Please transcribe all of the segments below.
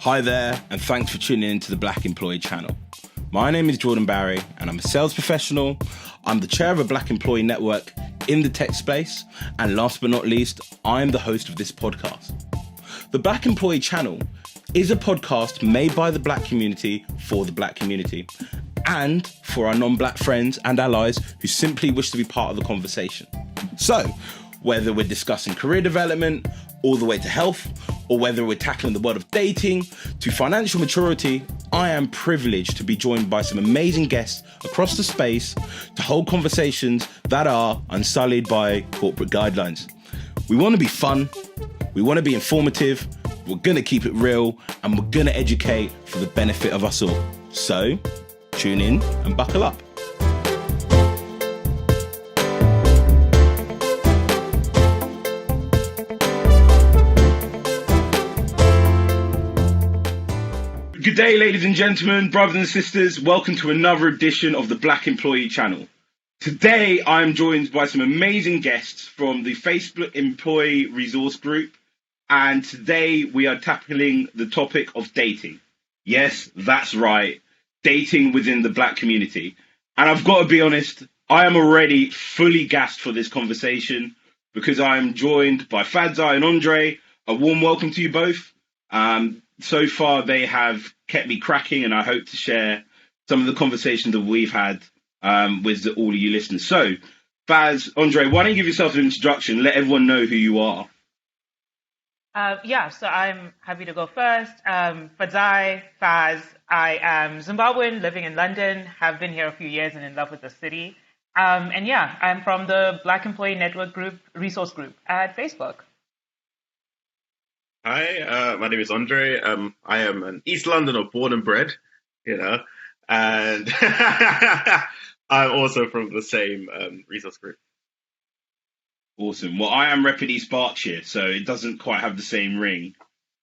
Hi there, and thanks for tuning in to the Black Employee channel. My name is Jordan Barry, and I'm a sales professional. I'm the chair of a Black Employee network in the tech space, and last but not least, I'm the host of this podcast. The Black Employee channel is a podcast made by the Black community for the Black community, and for our non-Black friends and allies who simply wish to be part of the conversation. So, whether we're discussing career development, all the way to health, or whether we're tackling the world of dating, to financial maturity, I am privileged to be joined by some amazing guests across the space to hold conversations that are unsullied by corporate guidelines. We want to be fun, we want to be informative, we're going to keep it real, and we're going to educate for the benefit of us all. So, tune in and buckle up. Good day, ladies and gentlemen, brothers and sisters. Welcome to another edition of the Black Employee channel. Today, I'm joined by some amazing guests from the Facebook Employee Resource Group. And today we are tackling the topic of dating. Yes, that's right. Dating within the Black community. And I've got to be honest, I am already fully gassed for this conversation because I am joined by Fadzai and Andre. A warm welcome to you both. So far, they have kept me cracking, and I hope to share some of the conversations that we've had with all of you listeners. So, Faz, Andre, why don't you give yourself an introduction? Let everyone know who you are. So I'm happy to go first. Fadzai, Faz, I am Zimbabwean, living in London, have been here a few years and in love with the city. I'm from the Black Employee Network Group, Resource Group at Facebook. Hi, my name is Andre. I am an East Londoner born and bred, and I'm also from the same resource group. Awesome. Well, I am repping East Berkshire, so it doesn't quite have the same ring.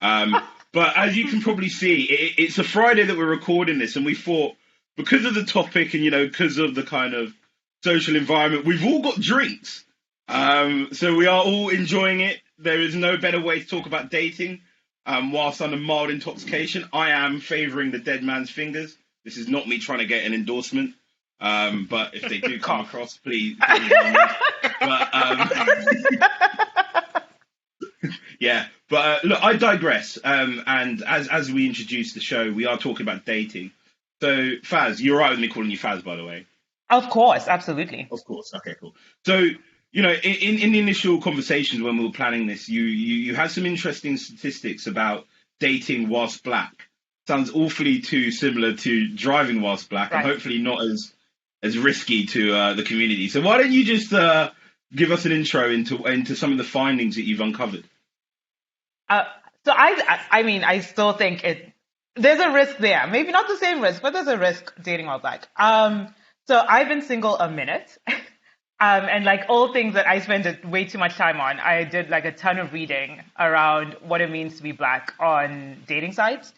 But as you can probably see, it's a Friday that we're recording this, and we thought, because of the topic and, because of the kind of social environment, we've all got drinks. So we are all enjoying it. There is no better way to talk about dating whilst under mild intoxication. I am favouring the dead man's fingers. This is not me trying to get an endorsement. But if they do come across, please. Look, I digress. And as we introduce the show, we are talking about dating. So, Faz, you're right with me calling you Faz, by the way. Of course, absolutely. Of course. Okay, cool. So, in the initial conversations when we were planning this, you had some interesting statistics about dating whilst Black. Sounds awfully too similar to driving whilst Black, right, and hopefully not as risky to the community. So why don't you just give us an intro into some of the findings that you've uncovered? I still think there's a risk there. Maybe not the same risk, but there's a risk dating while Black. So I've been single a minute. And like all things that I spend way too much time on, I did like a ton of reading around what it means to be Black on dating sites.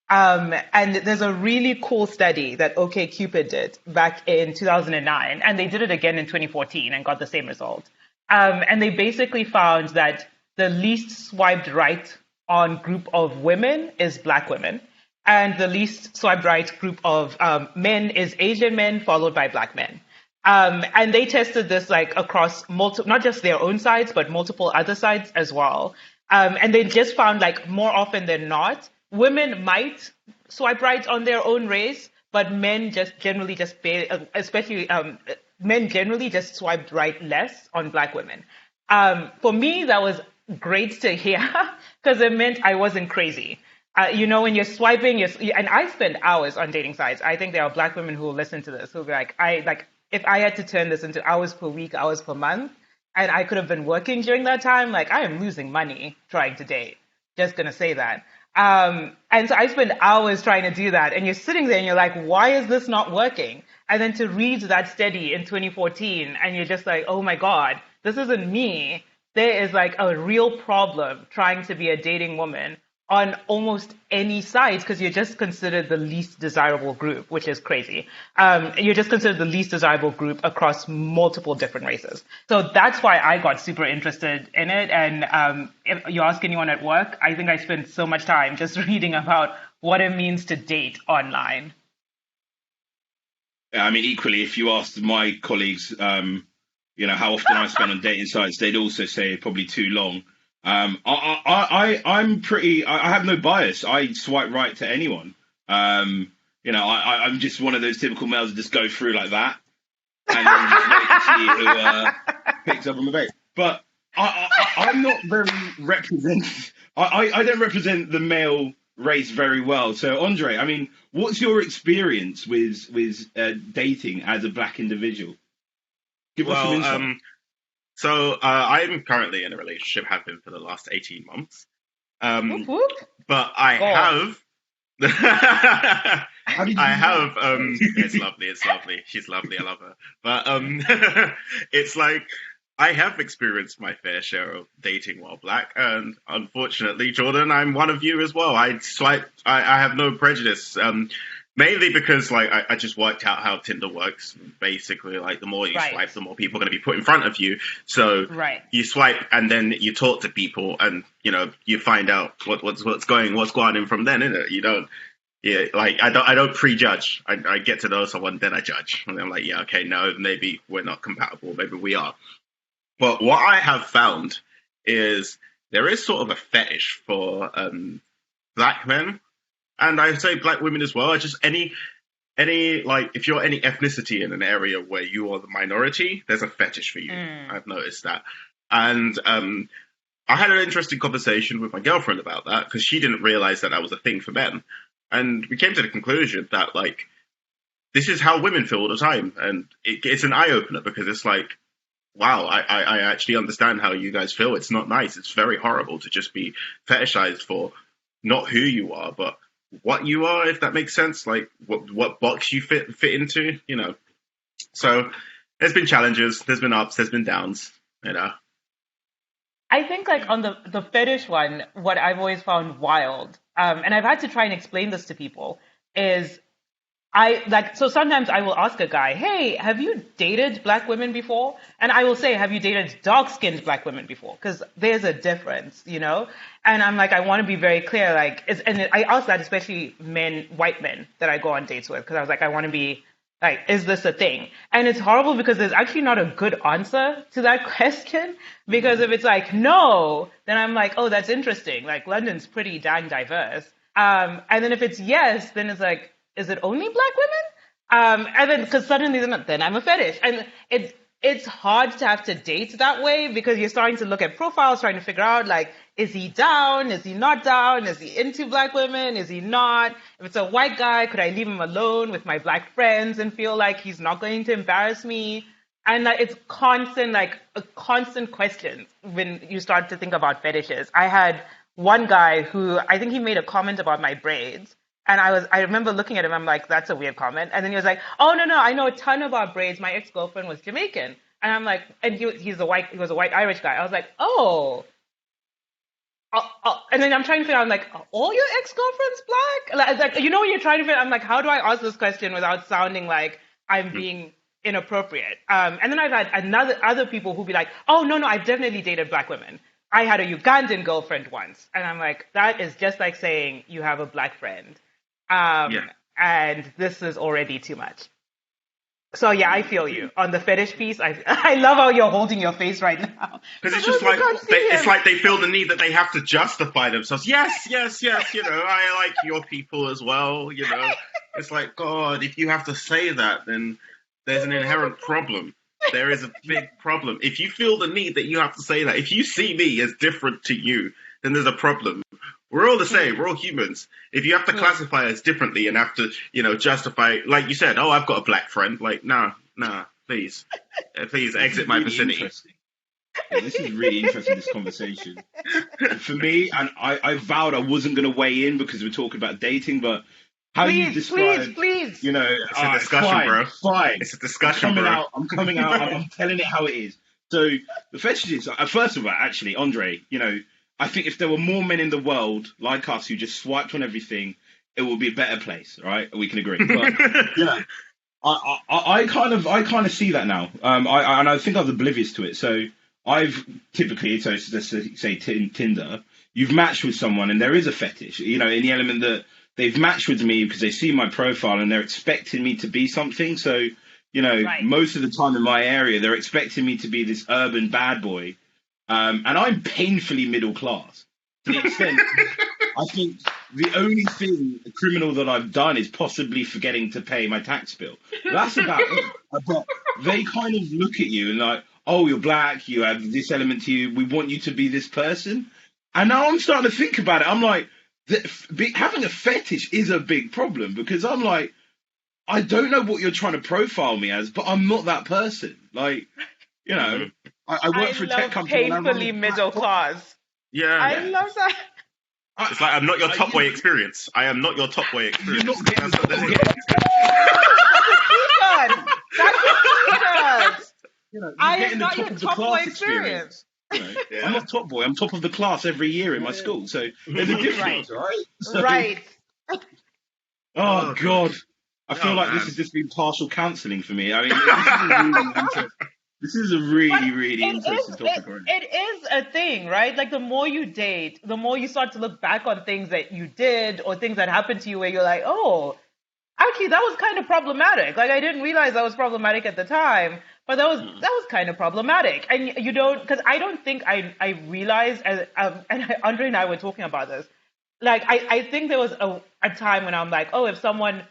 And there's a really cool study that OkCupid did back in 2009, and they did it again in 2014 and got the same result. And they basically found that the least swiped right on group of women is Black women, and the least swiped right group of men is Asian men, followed by Black men. And they tested this like across not just their own sites, but multiple other sites as well. And they just found like more often than not, women might swipe right on their own race, but men generally just swiped right less on Black women. For me, that was great to hear because it meant I wasn't crazy. When you're swiping, and I spend hours on dating sites. I think there are Black women who will listen to this who'll be like, if I had to turn this into hours per week, hours per month, and I could have been working during that time, like I am losing money trying to date. Just gonna say that. And so I spend hours trying to do that, and you're sitting there and you're like, why is this not working? And then to read that study in 2014, and you're just like, oh my God, this isn't me. There is like a real problem trying to be a dating woman on almost any site because you're just considered the least desirable group, which is crazy. You're just considered the least desirable group across multiple different races. So that's why I got super interested in it. And if you ask anyone at work, I think I spend so much time just reading about what it means to date online. I mean, equally, if you asked my colleagues, how often I spend on dating sites, they'd also say probably too long. I'm pretty. I have no bias. I swipe right to anyone. I'm just one of those typical males that just go through like that, and then just wait to see who picks up on the bait. But I'm not very represent. I don't represent the male race very well. So, Andre, I mean, what's your experience with dating as a black individual? Give us some insight. So I'm currently in a relationship, have been for the last 18 months. Whoop, whoop. But I have. How did you I have. It's lovely. It's lovely. She's lovely. I love her. But it's like I have experienced my fair share of dating while black, and unfortunately, Jordan, I'm one of you as well. I have no prejudice. Mainly because, like, I just worked out how Tinder works. Basically, like, the more you swipe, the more people are going to be put in front of you. So you swipe, and then you talk to people, and you find out what's going on in from then, innit? You don't, I don't prejudge. I get to know someone, then I judge, and I'm like, yeah, okay, no, maybe we're not compatible, maybe we are. But what I have found is there is sort of a fetish for black men. And I say black women as well. Just any like if you're any ethnicity in an area where you are the minority, there's a fetish for you. I've noticed that. And I had an interesting conversation with my girlfriend about that because she didn't realize that was a thing for men. And we came to the conclusion that like this is how women feel all the time, and it's an eye opener because it's like, wow, I actually understand how you guys feel. It's not nice. It's very horrible to just be fetishized for not who you are, but what you are, if that makes sense, like what box you fit into, So there's been challenges, there's been ups, there's been downs, I think like on the fetish one, what I've always found wild, and I've had to try and explain this to people, is so sometimes I will ask a guy, hey, have you dated black women before? And I will say, have you dated dark-skinned black women before? Because there's a difference, And I'm like, I want to be very clear, and I ask that especially white men that I go on dates with, because I was like, I want to be like, is this a thing? And it's horrible because there's actually not a good answer to that question. Because if it's like, no, then I'm like, oh, that's interesting. Like, London's pretty dang diverse. And then if it's yes, then it's like, is it only black women? And then because suddenly then I'm a fetish, and it's hard to have to date that way because you're starting to look at profiles, trying to figure out like, is he down? Is he not down? Is he into black women? Is he not? If it's a white guy, could I leave him alone with my black friends and feel like he's not going to embarrass me? And it's constant questions when you start to think about fetishes. I had one guy who I think he made a comment about my braids. And I remember looking at him, I'm like, that's a weird comment. And then he was like, oh, no, I know a ton about braids. My ex-girlfriend was Jamaican. And I'm like, and he was a white Irish guy. I was like, oh. And then I'm trying to figure out, I'm like, are all your ex-girlfriends black? Like, when you're trying to figure out, I'm like, how do I ask this question without sounding like I'm being inappropriate? And then I've had other people who be like, oh, no, I've definitely dated black women. I had a Ugandan girlfriend once. And I'm like, that is just like saying you have a black friend. And this is already too much. So yeah, I feel you on the fetish piece. I love how you're holding your face right now because it's just like it's like they feel the need that they have to justify themselves. Yes. I like your people as well. It's like, God, if you have to say that, then there's an inherent problem. There is a big problem. If you feel the need that you have to say that, if you see me as different to you, then there's a problem. We're all the same. We're all humans. If you have to classify us differently and have to, justify, like you said, oh, I've got a black friend. Like, nah, please exit my vicinity. Yeah, this is really interesting, this conversation. For me, and I vowed I wasn't going to weigh in because we're talking about dating, but how you describe, please. It's a discussion, bro. Fine. It's a discussion, I'm coming out. I'm telling it how it is. So the fetishes, first of all, actually, Andre, I think if there were more men in the world like us who just swiped on everything, it would be a better place, right? We can agree. But you know, I kind of see that now. And I think I was oblivious to it. So I've typically, so let's say Tinder, you've matched with someone and there is a fetish, you know, in the element that they've matched with me because they see my profile and they're expecting me to be something. So, you know, Right. most of the time in my area, they're expecting me to be this urban bad boy. And I'm painfully middle class to the extent I think the only thing criminal that I've done is possibly forgetting to pay my tax bill. That's about it. But they kind of look at you and like, oh, you're black, you have this element to you, we want you to be this person. And now I'm starting to think about it. I'm like, having a fetish is a big problem because I'm like, I don't know what you're trying to profile me as, but I'm not that person. Like, you know, I work for a tech company. Painfully middle class. Yeah. I love that. It's like, I'm not your top boy experience. I am not your top boy experience. You're not getting That's what that is. That's a t-shirt. You know, I getting am the not top your of the top boy class experience. You know, Yeah. I'm not top boy. I'm top of the class every year in my school. So there's a difference, right? So, Right. Oh God, I feel like this man. has just been partial counselling for me. I mean, this is a really interesting topic. It is a thing, right? Like the more you date, the more you start to look back on things that you did or things that happened to you where you're like, oh, actually that was kind of problematic. Like I didn't realize that was problematic at the time, but that was kind of problematic. And you don't, because I don't think I realized, and Andre and I were talking about this. Like I think there was a time when I'm like, oh, if someone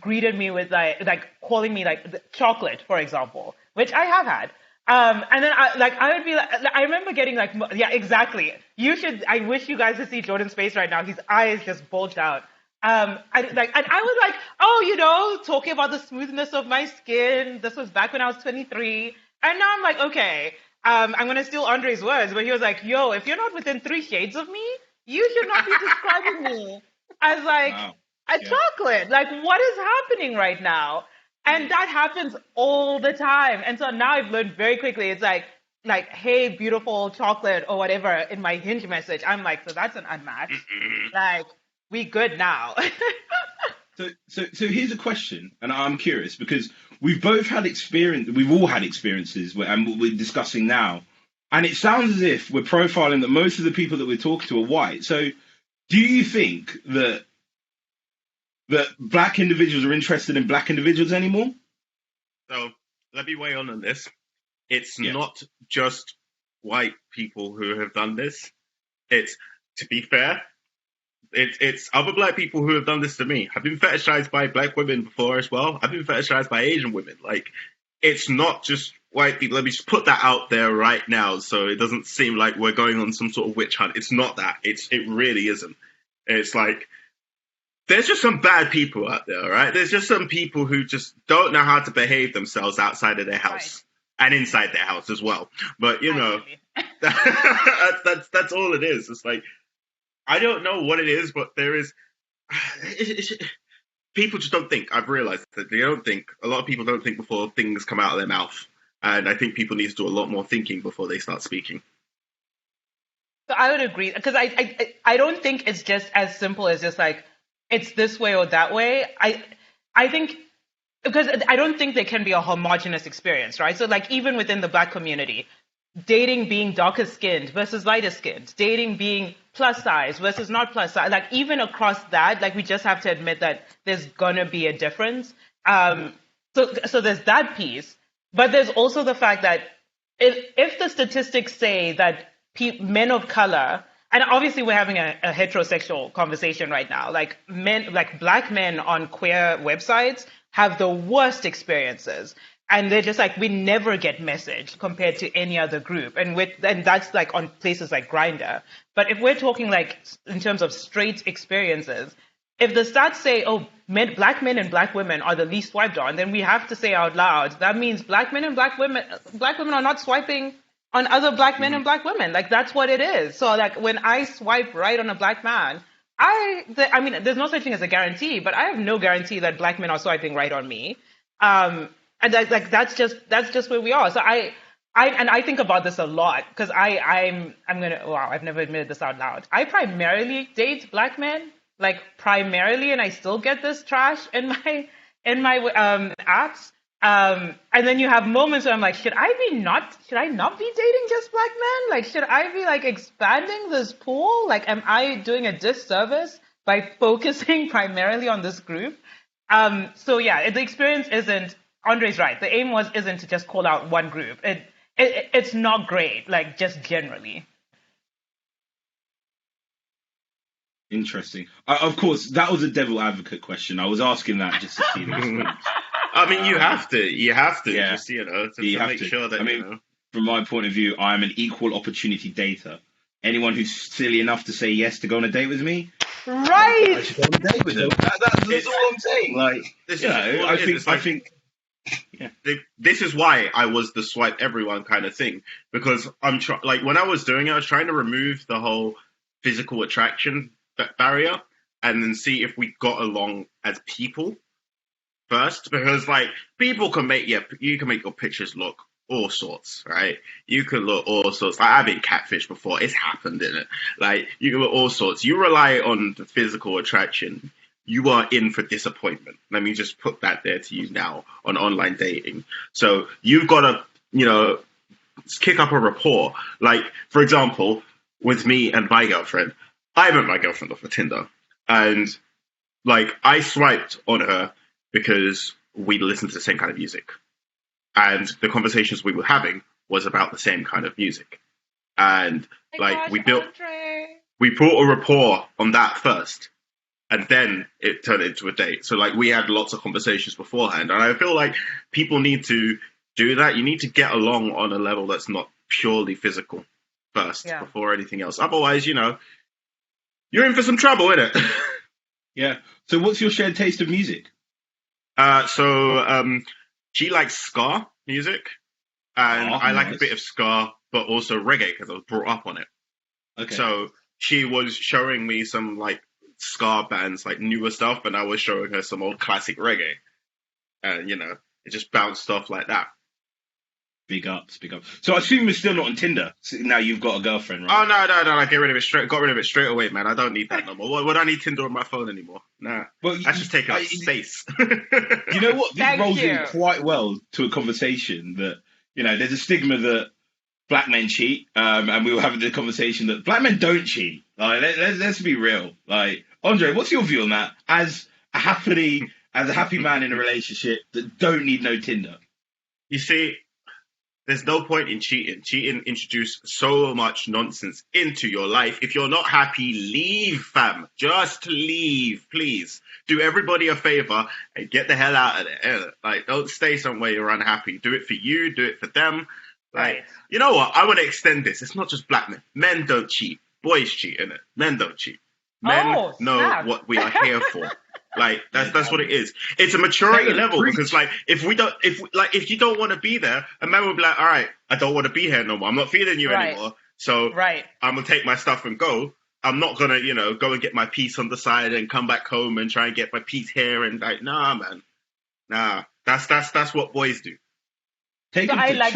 greeted me with like calling me like chocolate, for example, which I have had. And then I would be like, I remember getting like, yeah, exactly. I wish you guys could see Jordan's face right now. His eyes just bulged out. And I was like, oh, you know, talking about the smoothness of my skin. This was back when I was 23. And now I'm like, okay, I'm going to steal Andre's words, but he was like, yo, if you're not within 3 shades of me, you should not be describing me as like, Wow. a chocolate. Like, what is happening right now? And that happens all the time. And so now I've learned very quickly. It's like, hey, beautiful chocolate or whatever in my Hinge message. I'm like, so that's an unmatch. Like, we good now. So here's a question, and I'm curious because we've both had experience. We've all had experiences, and we're discussing now. And it sounds as if we're profiling that most of the people that we're talking to are white. So, do you think that black individuals are interested in black individuals anymore? So let me weigh on this. It's Yeah. not just white people who have done this. It's, to be fair, it's other black people who have done this to me. I've been fetishized by black women before as well. I've been fetishized by Asian women. Like, it's not just white people. Let me just put that out there right now so it doesn't seem like we're going on some sort of witch hunt. It's not that. It really isn't. It's like, there's just some bad people out there, right? There's just some people who just don't know how to behave themselves outside of their house and inside their house as well. But, you know, that's all it is. It's like, I don't know what it is, but there is... people just don't think. I've realized that they don't think. A lot of people don't think before things come out of their mouth. And I think people need to do a lot more thinking before they start speaking. So I would agree, because I don't think it's just as simple as just like, it's this way or that way. I think, because I don't think there can be a homogenous experience, right? So like even within the black community, dating being darker skinned versus lighter skinned, dating being plus size versus not plus size, like even across that, like we just have to admit that there's gonna be a difference. So there's that piece, but there's also the fact that if the statistics say that men of color, and obviously we're having a heterosexual conversation right now, like black men on queer websites have the worst experiences. And they're just like, we never get messaged compared to any other group. And that's like on places like Grindr. But if we're talking like in terms of straight experiences, if the stats say, oh, black men and black women are the least swiped on, then we have to say out loud, that means black men and black women are not swiping on other black men and black women. Like, that's what it is. So like when I swipe right on a black man, I mean, there's no such thing as a guarantee, but I have no guarantee that black men are swiping right on me. And that's just where we are. So I think about this a lot because I'm gonna wow, I've never admitted this out loud. I primarily date black men, like primarily, and I still get this trash in my apps. And then you have moments where I'm like, should I not be dating just black men? Like, should I be like expanding this pool? Like, am I doing a disservice by focusing primarily on this group? So yeah, the experience isn't. Andre's right. The aim isn't to just call out one group. It's not great. Like just generally. Interesting. Of course, that was a devil advocate question. I was asking that just to see the response. I mean, you have to Yeah. just, to You have make to. sure that, I mean, from my point of view, I'm an equal opportunity dater. Anyone who's silly enough to say yes to go on a date with me, I Right. should go on a date with them. That's all I'm saying. Like, This you is know, what I it is. think, It's like- I think, this is why I was the swipe everyone kind of thing, because like when I was doing it, I was trying to remove the whole physical attraction barrier and then see if we got along as people first, because like people can make you can make your pictures look all sorts, right? You can look all sorts. Like I've been catfished before. It's happened, isn't it? Like you can look all sorts. You rely on the physical attraction, you are in for disappointment. Let me just put that there to you now on online dating. So you've got to, kick up a rapport. Like, for example, with me and my girlfriend, I met my girlfriend off of Tinder. And, like, I swiped on her because we listened to the same kind of music. And the conversations we were having was about the same kind of music. And, like, we built a rapport on that first. And then it turned into a date. So, like, we had lots of conversations beforehand. And I feel like people need to do that. You need to get along on a level that's not purely physical first before anything else. Otherwise, you're in for some trouble, innit? yeah. So what's your shared taste of music? She likes ska music. And I like a bit of ska, but also reggae because I was brought up on it. Okay. So she was showing me some, like, ska bands, like newer stuff, and I was showing her some old classic reggae. And, it just bounced off like that. Big ups. So I assume you're still not on Tinder. So now you've got a girlfriend, right? Oh, no, I got rid of it straight away, man. I don't need that no more. Would I need Tinder on my phone anymore? Nah. Well, that's just taking up space. You know what? This rolls in quite well to a conversation that, there's a stigma that black men cheat, and we were having the conversation that black men don't cheat. Like, let's be real. Like, Andre, what's your view on that? As a happy man in a relationship that don't need no Tinder. You see, there's no point in cheating. Cheating introduces so much nonsense into your life. If you're not happy, leave, fam. Just leave, please. Do everybody a favor and get the hell out of there. Like, don't stay somewhere you're unhappy. Do it for you. Do it for them. Like, you know what? I want to extend this. It's not just black men. Men don't cheat. Boys cheat, innit? Men don't cheat. Men know what we are here for. Like, that's what it is. It's a maturity level because, like, if you don't want to be there, a man will be like, all right, I don't want to be here no more. I'm not feeling you anymore. So I'm going to take my stuff and go. I'm not going to, go and get my piece on the side and come back home and try and get my piece here. And like, nah, man. Nah, that's what boys do. I like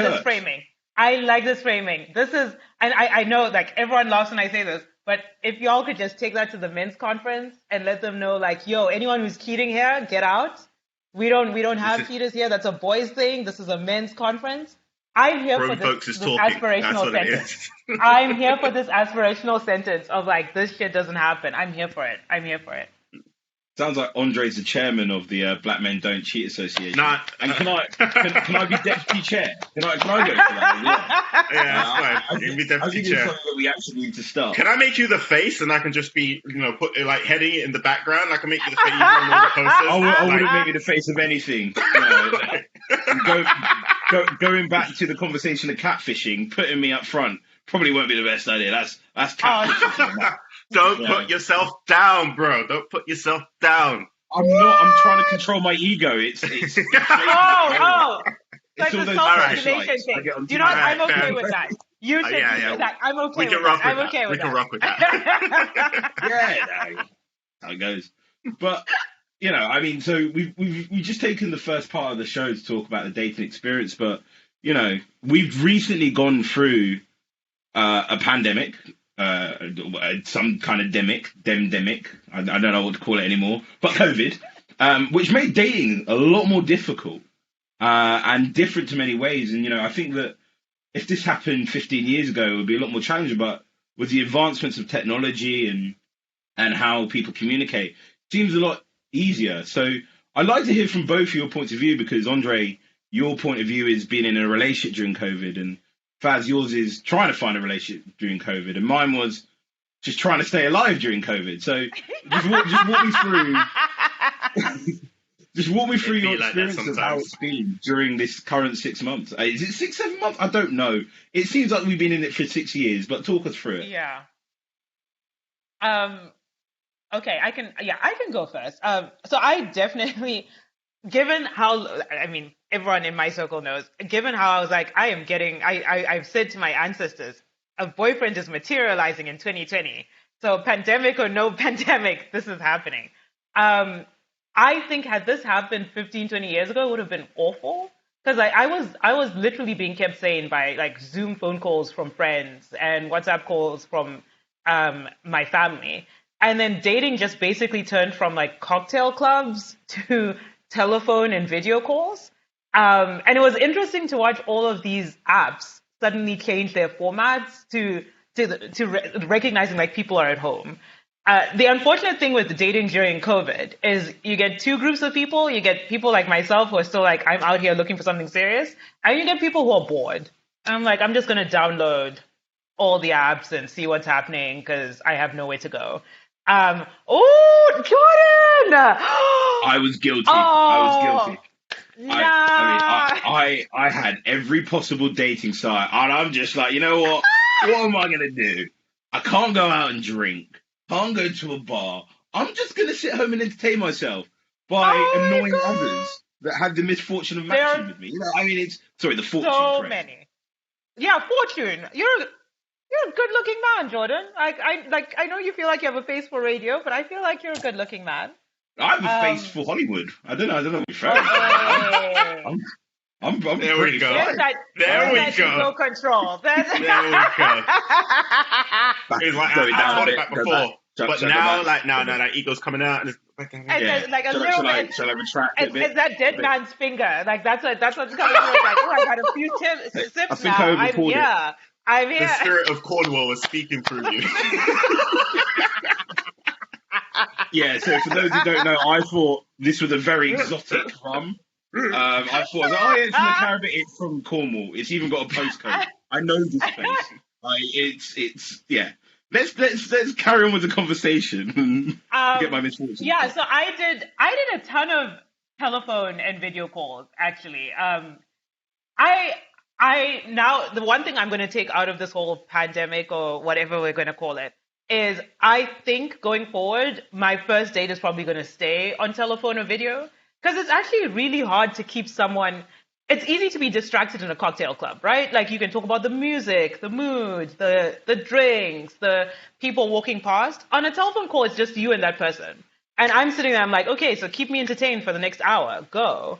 this framing. This is, and I know, like, everyone laughs when I say this, but if y'all could just take that to the men's conference and let them know, like, yo, anyone who's cheating here, get out. We don't have cheaters here. That's a boys thing. This is a men's conference. I'm here for this aspirational sentence. I'm here for this aspirational sentence of, like, this shit doesn't happen. I'm here for it. Sounds like Andre's the chairman of the Black Men Don't Cheat Association. Nah, and can I be deputy chair? Can I go for that? Yeah, that's fine. You can be deputy chair. It's something that we actually need to start. Can I make you the face, and I can just be, put like heading it in the background? I can make you the face on all the posters. I wouldn't make you the face of anything. Going back to the conversation of catfishing, putting me up front probably won't be the best idea. That's catfishing. Don't put yourself down, bro. Don't put yourself down. I'm not. I'm trying to control my ego. It's It's like the self-regulation thing. You know what? I'm okay with that. You should do that. I'm okay with that. I'm okay with that. We can rock with that. Yeah, how it goes. But I mean, so we've just taken the first part of the show to talk about the dating experience, but we've recently gone through a pandemic, some kind of demdemic. I don't know what to call it anymore, but COVID, which made dating a lot more difficult and different to many ways. And I think that if this happened 15 years ago, it would be a lot more challenging. But with the advancements of technology and how people communicate, it seems a lot easier. So I'd like to hear from both of your points of view because Andre, your point of view is being in a relationship during COVID, and Faz, yours is trying to find a relationship during COVID, and mine was just trying to stay alive during COVID. So just walk me through. Just walk me through your experience of how it's been during this current 6 months. Is it 6, 7 months? I don't know. It seems like we've been in it for 6 years, but talk us through it. Yeah. Okay, I can go first. So I definitely, given how, everyone in my circle knows, given how I was like, I've said to my ancestors, a boyfriend is materializing in 2020. So pandemic or no pandemic, this is happening. I think had this happened 15, 20 years ago, it would have been awful. Because I was literally being kept sane by like Zoom phone calls from friends and WhatsApp calls from my family. And then dating just basically turned from like cocktail clubs to telephone and video calls. And it was interesting to watch all of these apps suddenly change their formats to recognizing like people are at home. The unfortunate thing with dating during COVID is you get two groups of people. You get people like myself who are still like, I'm out here looking for something serious. And you get people who are bored. And I'm like, I'm just going to download all the apps and see what's happening because I have nowhere to go. Jordan! I was guilty. I was guilty. Nah. I had every possible dating site, and I'm just like, you know what? What am I gonna do? I can't go out and drink. Can't go to a bar. I'm just gonna sit home and entertain myself by annoying others that had the misfortune of matching with me. It's the fortune. So correct. many. Yeah, fortune. You're a good-looking man, Jordan. I know you feel like you have a face for radio, but I feel like you're a good-looking man. I have a face for Hollywood. I don't know. I'm there we go. There we go. Ego control. There we go. It's like I thought it back before, but now, that ego's coming out, and it's like a little bit. Shall I retract it? It's that dead man's finger. Like that's what's coming through. Like, I got a few sips now. I'm here. The spirit of Cornwall is speaking through you. Yeah, so for those who don't know, I thought this was a very exotic rum. I thought, it's from the Caribbean, it's from Cornwall. It's even got a postcode. I know this place. It's Let's carry on with the conversation and get my misfortune. Yeah, so I did a ton of telephone and video calls actually. Now the one thing I'm going to take out of this whole pandemic or whatever we're going to call it is I think going forward, my first date is probably going to stay on telephone or video because it's actually really hard to keep someone. It's easy to be distracted in a cocktail club, right? Like you can talk about the music, the mood, the drinks, the people walking past. On a telephone call, it's just you and that person. And I'm sitting there, I'm like, okay, so keep me entertained for the next hour. Go.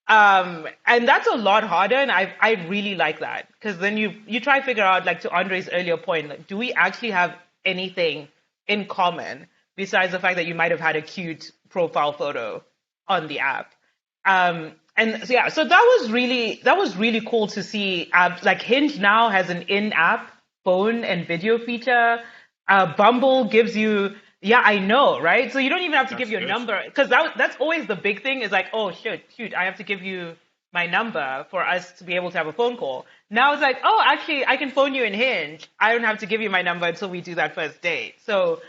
And that's a lot harder, and I really like that because then you try to figure out, like to Andre's earlier point, like, do we actually have anything in common besides the fact that you might have had a cute profile photo on the app? So that was really cool to see. Like Hinge now has an in-app phone and video feature. Bumble gives you. Yeah, I know, right? So you don't even have to give your number because that's always the big thing is like, oh, shoot, I have to give you my number for us to be able to have a phone call. Now it's like, oh, actually, I can phone you in Hinge. I don't have to give you my number until we do that first date. So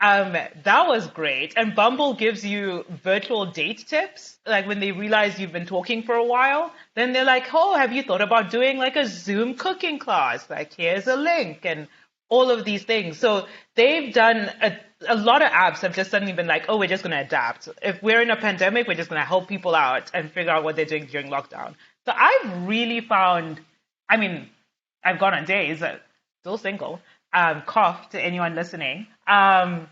that was great. And Bumble gives you virtual date tips. Like when they realize you've been talking for a while, then they're like, oh, have you thought about doing like a Zoom cooking class? Like here's a link and all of these things. So they've done a lot of apps have just suddenly been like, oh, we're just going to adapt. If we're in a pandemic, we're just going to help people out and figure out what they're doing during lockdown. So I've really found, I've gone on days, still single, cough to anyone listening. But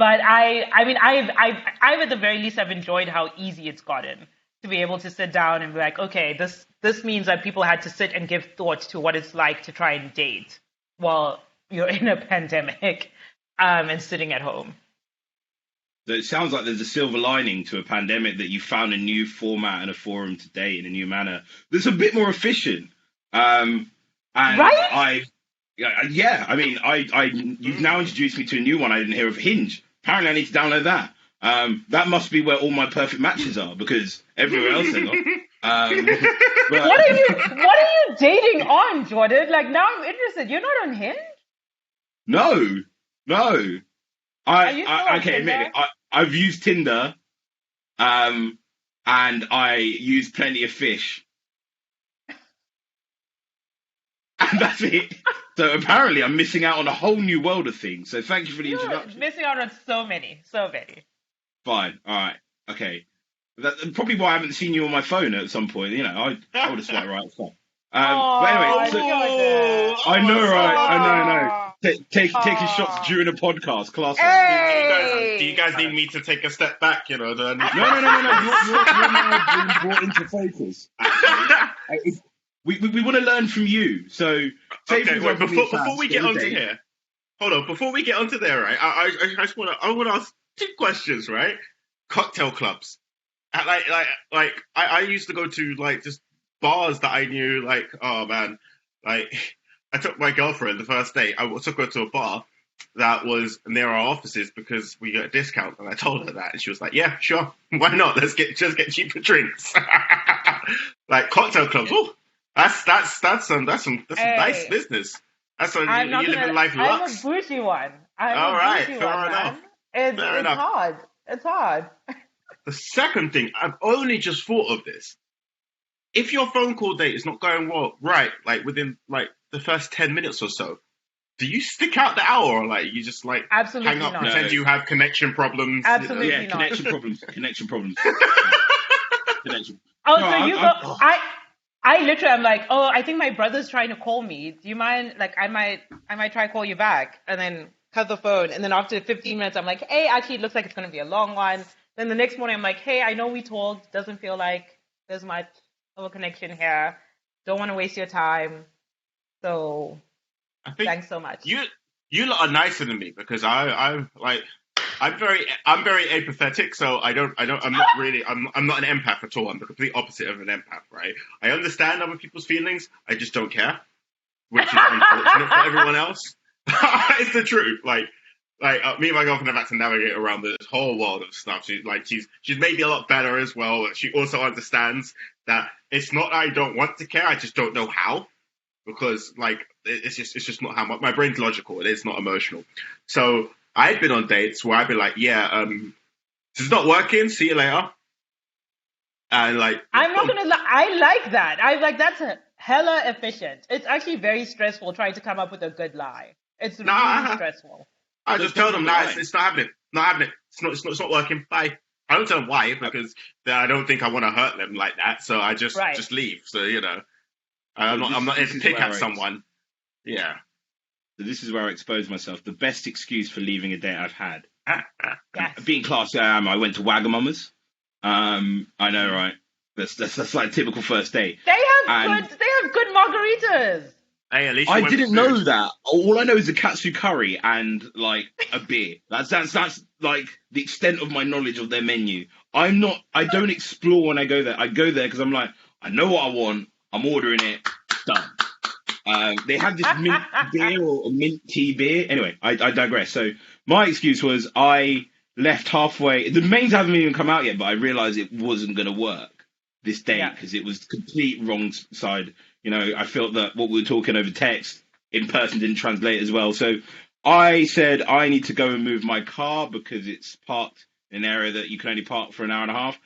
I've at the very least, I've enjoyed how easy it's gotten to be able to sit down and be like, okay, this means that people had to sit and give thought to what it's like to try and date while you're in a pandemic and sitting at home. So it sounds like there's a silver lining to a pandemic, that you found a new format and a forum to date in a new manner that's a bit more efficient. And Right? you've now introduced me to a new one I didn't hear of, Hinge. Apparently I need to download that. That must be where all my perfect matches are, because everywhere else they're not. But What are you dating on, Jordan? Like, now I'm interested. You're not on Hinge? no. Are you still on Okay, Tinder? admit it. I've used Tinder, and I use Plenty of Fish. And that's it. So apparently I'm missing out on a whole new world of things. So thank you for the You're introduction. missing out on so many. Fine. All right. Okay. That's probably why I haven't seen you on my phone at some point. You know, I would have swiped right. Fine. But anyway, so, Jordan. I know, right? I know. Aw. Taking shots during a podcast, class. Hey! Do you guys need me to take a step back? You know, do I need to- No. You're now being brought into focus. Actually. We want to learn from you. So, say for Okay, wait, example, before we get onto here, hold on. Before we get onto there, right? I just want to ask two questions, right? Cocktail clubs. I used to go to like just bars that I knew. Like, oh man, like I took my girlfriend the first day. I took her to a bar that was near our offices because we got a discount, and I told her that, and she was like, "Yeah, sure, why not? Let's get cheaper drinks." Like cocktail clubs. Oh, that's some nice business. That's some you living life I'm lux. a bougie one. All right, Bougie fair one, enough. man. It's enough. hard. It's hard. The second thing, I've only just thought of this. If your phone call date is not going well, right, like within like the first 10 minutes or so, do you stick out the hour, or like you just like Absolutely hang up, not. pretend you have connection problems? Absolutely. yeah, not. connection problems. Connection. Oh, No, so you I'm- go. I literally, I'm like, oh, I think my brother's trying to call me. Do you mind? Like, I might try to call you back, and then cut the phone. And then after 15 minutes, I'm like, hey, actually, it looks like it's gonna be a long one. Then the next morning, I'm like, hey, I know we talked. Doesn't feel like there's much of a connection here. Don't want to waste your time. So I think thanks so much. you lot are nicer than me because I'm very apathetic, so I'm not an empath at all. I'm the complete opposite of an empath, right? I understand other people's feelings, I just don't care, which is unfortunate for everyone else. It's the truth. Like me and my girlfriend have had to navigate around this whole world of stuff. She's made me a lot better as well. She also understands that it's not that I don't want to care, I just don't know how. Because like it's just not how my brain's logical. It is not emotional. So I've been on dates where I'd be like, yeah, this is not working. See you later. And like, I'm not gonna lie. I like that. I like that's hella efficient. It's actually very stressful trying to come up with a good lie. It's really stressful. I just tell them, nah, it's not happening. Not happening. It's not working. Bye. I don't tell them why because I don't think I want to hurt them like that. So I just leave. So you know, I'm not here to pick at someone. Yeah. So this is where I expose myself. The best excuse for leaving a date I've had. Yes. Being classy, I went to Wagamama's. I know, right? That's like a typical first date. They have good margaritas. Hey, at least I didn't know that. All I know is a katsu curry and like a beer. That's like the extent of my knowledge of their menu. I don't explore when I go there. I go there because I'm like, I know what I want. I'm ordering it. Done. They have this mint beer or mint tea beer. Anyway, I digress. So my excuse was I left halfway. The mains haven't even come out yet, but I realised it wasn't going to work this day because it was complete wrong side. You know, I felt that what we were talking over text in person didn't translate as well. So I said I need to go and move my car because it's parked in an area that you can only park for an hour and a half.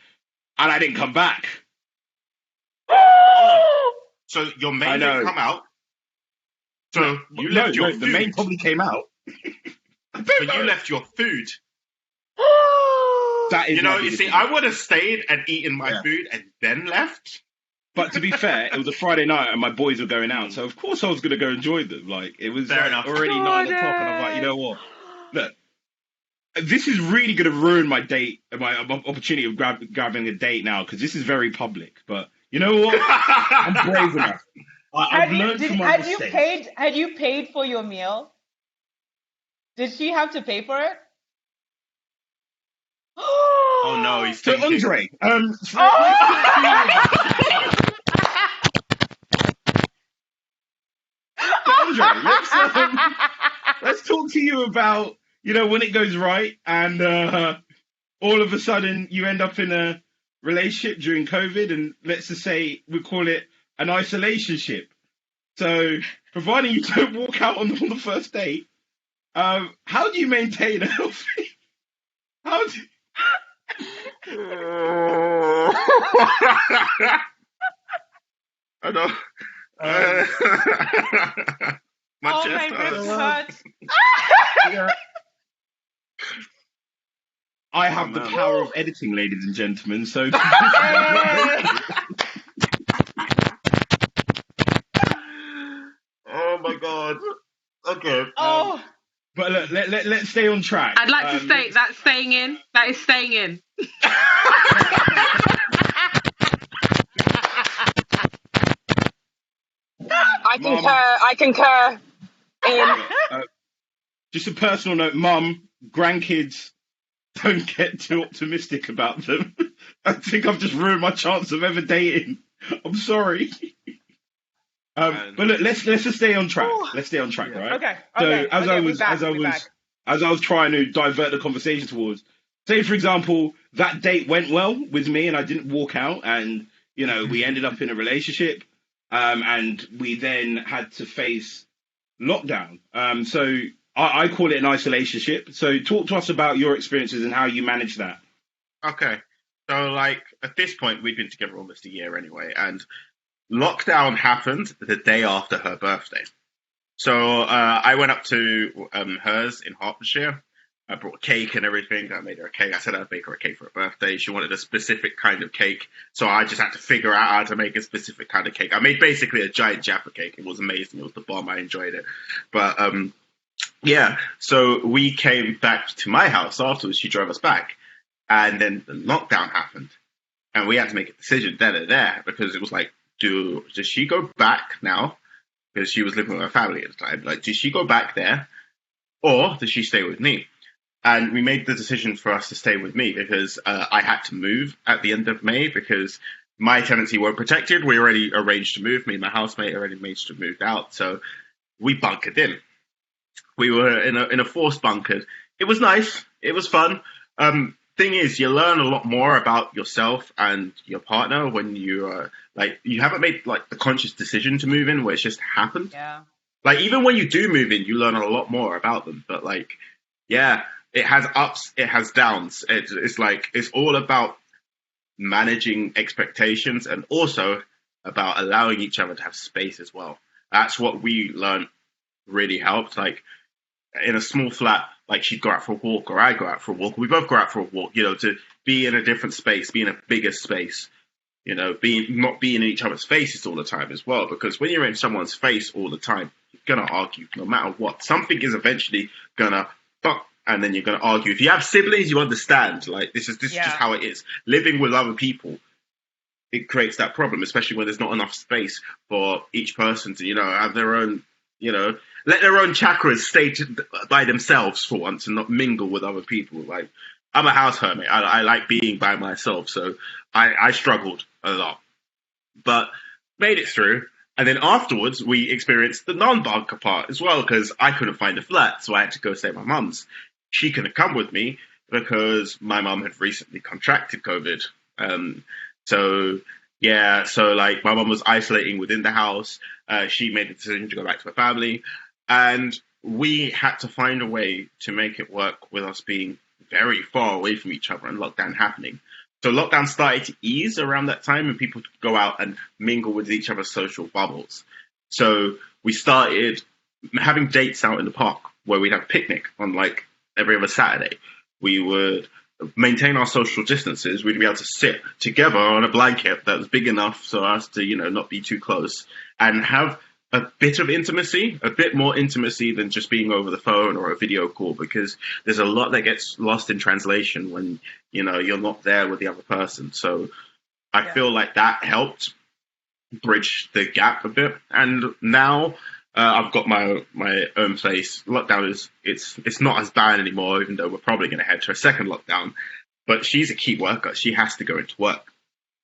And I didn't come back. So your main didn't come out. So you left your food. The main probably came out. But you left your food. That is you see, I would have stayed and eaten my food and then left. But to be fair, it was a Friday night and my boys were going out, so of course I was going to go enjoy them. Like it was Fair enough. already 9 o'clock, and I'm like, you know what? Look, This is really going to ruin my date, my opportunity of grabbing a date now, because this is very public. But you know what? I'm brave enough. I've learned from my mistakes. Had you paid for your meal? Did she have to pay for it? Oh no, he's So thinking. Andre, Andre, let's talk to you about, when it goes right and all of a sudden you end up in a relationship during COVID, and let's just say we call it an isolationship. So, providing you don't walk out on the first date, how do you maintain a healthy? How do? I know. My chest hurts. Hurts. I have the power of editing, ladies and gentlemen. So. Oh my god. Okay. But look, let's stay on track. I'd like to state that's staying in. That is staying in. I concur. Just a personal note, Mum, grandkids, don't get too optimistic about them. I think I've just ruined my chance of ever dating. I'm sorry. But look, let's just stay on track. Let's stay on track, right? Okay. So as I was trying to divert the conversation towards, say for example, that date went well with me and I didn't walk out, and we ended up in a relationship, and we then had to face lockdown. So I call it an isolationship. So talk to us about your experiences and how you managed that. Okay. So at this point we'd been together almost a year anyway, and lockdown happened the day after her birthday. So I went up to hers in Hertfordshire. I brought cake and everything. I made her a cake. I said I'd bake her a cake for her birthday. She wanted a specific kind of cake. So I just had to figure out how to make a specific kind of cake. I made basically a giant Jaffa cake. It was amazing. It was the bomb. I enjoyed it. But yeah, so we came back to my house afterwards. She drove us back. And then the lockdown happened. And we had to make a decision then and there, because it was like, does she go back now? Because she was living with her family at the time. Does she go back there, or does she stay with me? And we made the decision for us to stay with me, because I had to move at the end of May because my tenancy weren't protected. We already arranged to move. Me and my housemate already arranged to move out. So we bunkered in. We were in a forced bunker. It was nice. It was fun. Thing is, you learn a lot more about yourself and your partner when you you haven't made the conscious decision to move in, where it's just happened. Yeah. Even when you do move in, you learn a lot more about them. But yeah, it has ups, it has downs. It's all about managing expectations and also about allowing each other to have space as well. That's what we learned really helped. In a small flat, she'd go out for a walk or I go out for a walk. We both go out for a walk, to be in a different space, be in a bigger space, not being in each other's faces all the time as well. Because when you're in someone's face all the time, you're going to argue no matter what. Something is eventually going to fuck, and then you're going to argue. If you have siblings, you understand. This is just how it is. Living with other people, it creates that problem, especially when there's not enough space for each person to, have their own, let their own chakras stay by themselves for once and not mingle with other people. I'm a house hermit. I like being by myself. So I struggled a lot, but made it through. And then afterwards, we experienced the non-bunker part as well, because I couldn't find a flat. So I had to go stay at my mum's. She couldn't come with me because my mum had recently contracted COVID. So my mum was isolating within the house. She made the decision to go back to her family. And we had to find a way to make it work with us being very far away from each other and lockdown happening. So lockdown started to ease around that time, and people could go out and mingle with each other's social bubbles. So we started having dates out in the park where we'd have a picnic on every other Saturday. We would maintain our social distances. We'd be able to sit together on a blanket that was big enough for us to, not be too close, and have a bit of intimacy, a bit more intimacy than just being over the phone or a video call, because there's a lot that gets lost in translation when, you're not there with the other person. So I feel like that helped bridge the gap a bit. And now I've got my own place. Lockdown it's not as bad anymore, even though we're probably going to head to a second lockdown. But she's a key worker. She has to go into work.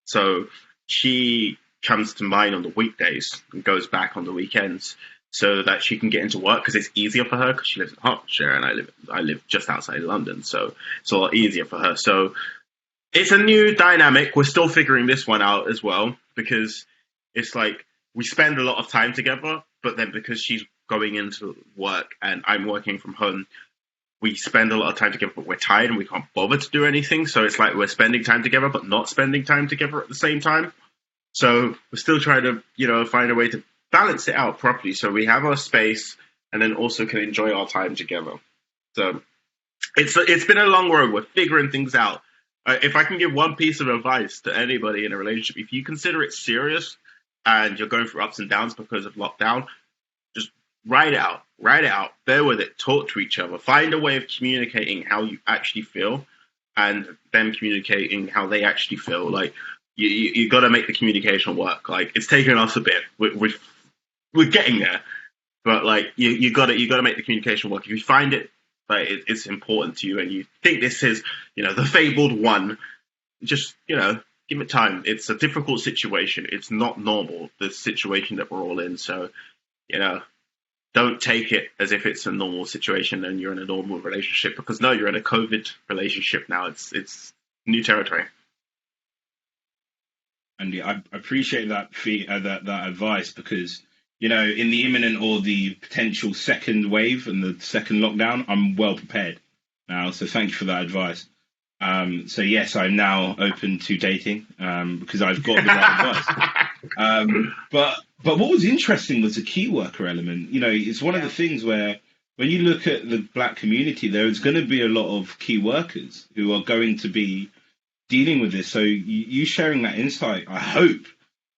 So she comes to mine on the weekdays and goes back on the weekends so that she can get into work, because it's easier for her, because she lives in Hertfordshire and I live just outside London. So it's a lot easier for her. So it's a new dynamic. We're still figuring this one out as well, because it's like we spend a lot of time together, but then because she's going into work and I'm working from home, we spend a lot of time together, but we're tired and we can't bother to do anything. So it's like we're spending time together, but not spending time together at the same time. So we're still trying to, find a way to balance it out properly, so we have our space and then also can enjoy our time together. So it's been a long road. We're figuring things out. If I can give one piece of advice to anybody in a relationship, if you consider it serious and you're going through ups and downs because of lockdown, just write it out, bear with it, talk to each other, find a way of communicating how you actually feel and them communicating how they actually feel. Like, you got to make the communication work. Like, it's taken us a bit. We're getting there, but like you got to make the communication work. If you find it like it's important to you and you think this is the fabled one, just give it time. It's a difficult situation. It's not normal, the situation that we're all in. So don't take it as if it's a normal situation and you're in a normal relationship, because no, you're in a COVID relationship now. It's new territory. And I appreciate that that advice, because in the imminent or the potential second wave and the second lockdown, I'm well prepared now. So thank you for that advice. So yes, I'm now open to dating because I've got the right advice. But what was interesting was the key worker element. It's one of the things where when you look at the Black community, there's going to be a lot of key workers who are going to be dealing with this. So you sharing that insight, I hope,